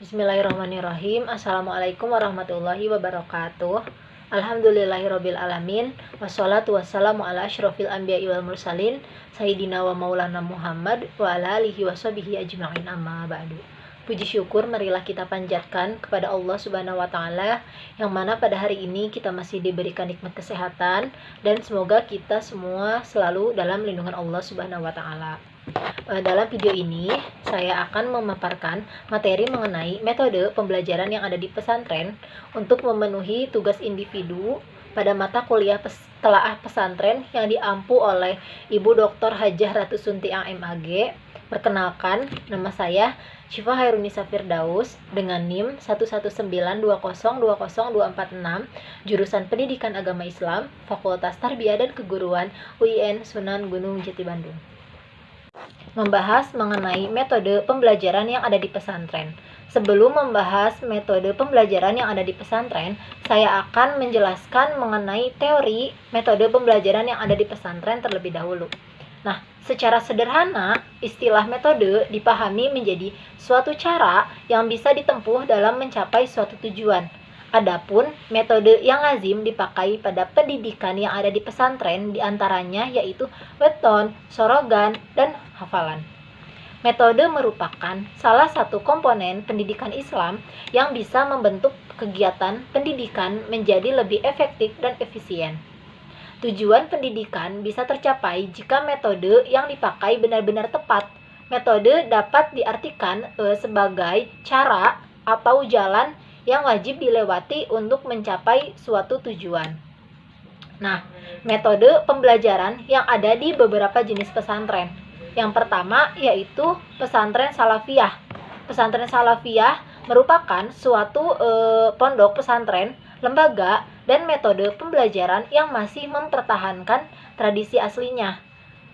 Bismillahirrahmanirrahim. Assalamualaikum warahmatullahi wabarakatuh. Alhamdulillahirabbil alamin. Wassalatu wassalamu ala asyrofil anbiya'i wal mursalin sayyidina wa maulana Muhammad wa ala alihi washabihi ajma'in, amma ba'du. Puji syukur marilah kita panjatkan kepada Allah Subhanahu wa taala yang mana pada hari ini kita masih diberikan nikmat kesehatan, dan semoga kita semua selalu dalam lindungan Allah Subhanahu wa taala. Dalam video ini saya akan memaparkan materi mengenai metode pembelajaran yang ada di pesantren untuk memenuhi tugas individu pada mata kuliah telaah pesantren yang diampu oleh Ibu Dr. Hajah Ratu Suntiang MAG. Perkenalkan, nama saya Syifa Hairunisa Firdaus dengan NIM 11920200246, jurusan Pendidikan Agama Islam, Fakultas Tarbiyah dan Keguruan UIN Sunan Gunung Jati Bandung. Membahas mengenai metode pembelajaran yang ada di pesantren. Sebelum membahas metode pembelajaran yang ada di pesantren, saya akan menjelaskan mengenai teori metode pembelajaran yang ada di pesantren terlebih dahulu. Nah, secara sederhana, istilah metode dipahami menjadi suatu cara yang bisa ditempuh dalam mencapai suatu tujuan. Adapun metode yang lazim dipakai pada pendidikan yang ada di pesantren diantaranya yaitu weton, sorogan, dan hafalan. Metode merupakan salah satu komponen pendidikan Islam yang bisa membentuk kegiatan pendidikan menjadi lebih efektif dan efisien. Tujuan pendidikan bisa tercapai jika metode yang dipakai benar-benar tepat. Metode dapat diartikan sebagai cara atau jalan yang wajib dilewati untuk mencapai suatu tujuan. Nah, metode pembelajaran yang ada di beberapa jenis pesantren. Yang pertama yaitu pesantren salafiyah. Pesantren salafiyah merupakan suatu pondok pesantren, lembaga, dan metode pembelajaran yang masih mempertahankan tradisi aslinya.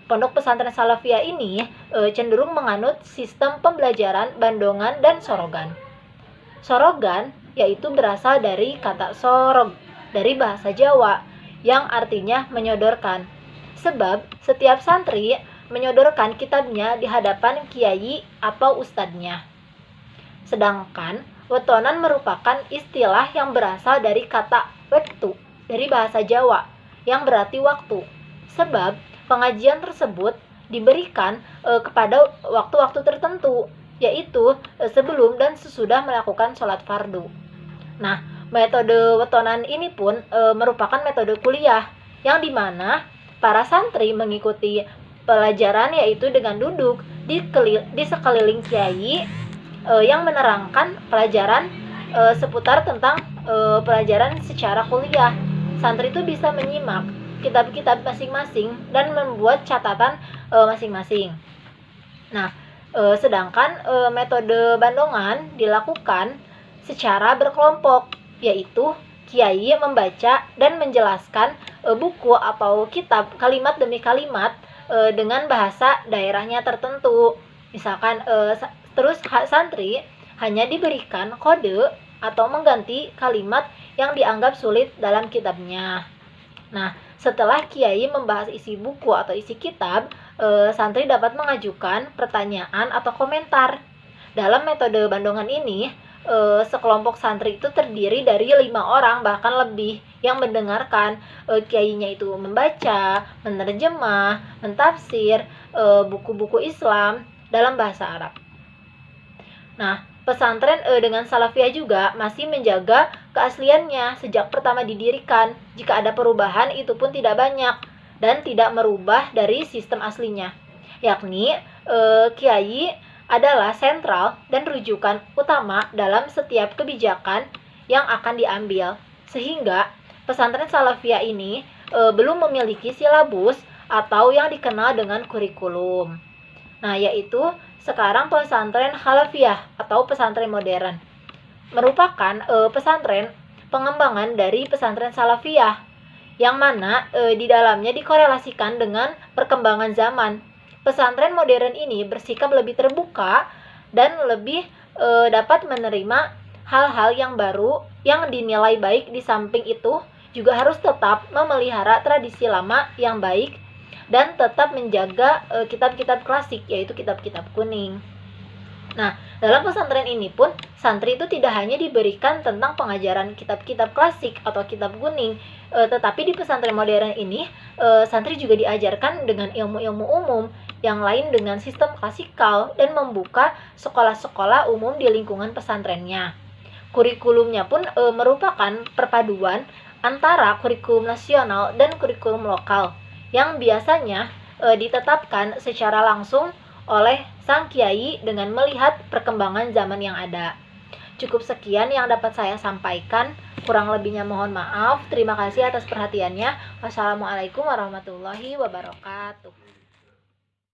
Pondok pesantren salafiyah ini cenderung menganut sistem pembelajaran bandongan dan sorogan. Sorogan yaitu berasal dari kata sorog dari bahasa Jawa yang artinya menyodorkan. Sebab setiap santri menyodorkan kitabnya di hadapan kiai atau ustadznya. Sedangkan wetonan merupakan istilah yang berasal dari kata waktu dari bahasa Jawa yang berarti waktu. Sebab pengajian tersebut diberikan kepada waktu-waktu tertentu, yaitu sebelum dan sesudah melakukan sholat fardu. Nah, metode wetonan ini pun merupakan metode kuliah yang dimana para santri mengikuti pelajaran yaitu dengan duduk di sekeliling kiai yang menerangkan pelajaran seputar tentang pelajaran secara kuliah. Santri itu bisa menyimak kitab-kitab masing-masing dan membuat catatan masing-masing. Nah, sedangkan metode bandongan dilakukan secara berkelompok, yaitu kiai membaca dan menjelaskan buku atau kitab kalimat demi kalimat dengan bahasa daerahnya tertentu. Misalkan terus santri hanya diberikan kode atau mengganti kalimat yang dianggap sulit dalam kitabnya. Nah, setelah kiai membahas isi buku atau isi kitab, santri dapat mengajukan pertanyaan atau komentar. Dalam metode bandongan ini, sekelompok santri itu terdiri dari 5 orang bahkan lebih yang mendengarkan kiainya itu membaca, menerjemah, mentafsir buku-buku Islam dalam bahasa Arab. Nah, pesantren dengan salafiyah juga masih menjaga keasliannya sejak pertama didirikan. Jika ada perubahan itu pun tidak banyak dan tidak merubah dari sistem aslinya, yakni kiai adalah sentral dan rujukan utama dalam setiap kebijakan yang akan diambil. Sehingga pesantren salafiyah ini belum memiliki silabus atau yang dikenal dengan kurikulum. Nah, yaitu sekarang pesantren khalafiyah atau pesantren modern merupakan pesantren pengembangan dari pesantren salafiyah yang mana di dalamnya dikorelasikan dengan perkembangan zaman. Pesantren modern ini bersikap lebih terbuka dan lebih dapat menerima hal-hal yang baru yang dinilai baik. Di samping itu juga harus tetap memelihara tradisi lama yang baik dan tetap menjaga kitab-kitab klasik, yaitu kitab-kitab kuning. Nah, Dalam pesantren ini pun, santri itu tidak hanya diberikan tentang pengajaran kitab-kitab klasik atau kitab kuning, tetapi di pesantren modern ini, santri juga diajarkan dengan ilmu-ilmu umum yang lain dengan sistem klasikal dan membuka sekolah-sekolah umum di lingkungan pesantrennya. Kurikulumnya pun merupakan perpaduan antara kurikulum nasional dan kurikulum lokal yang biasanya ditetapkan secara langsung oleh sang kiai dengan melihat perkembangan zaman yang ada. Cukup sekian yang dapat saya sampaikan. Kurang lebihnya mohon maaf. Terima kasih atas perhatiannya. Wassalamualaikum warahmatullahi wabarakatuh.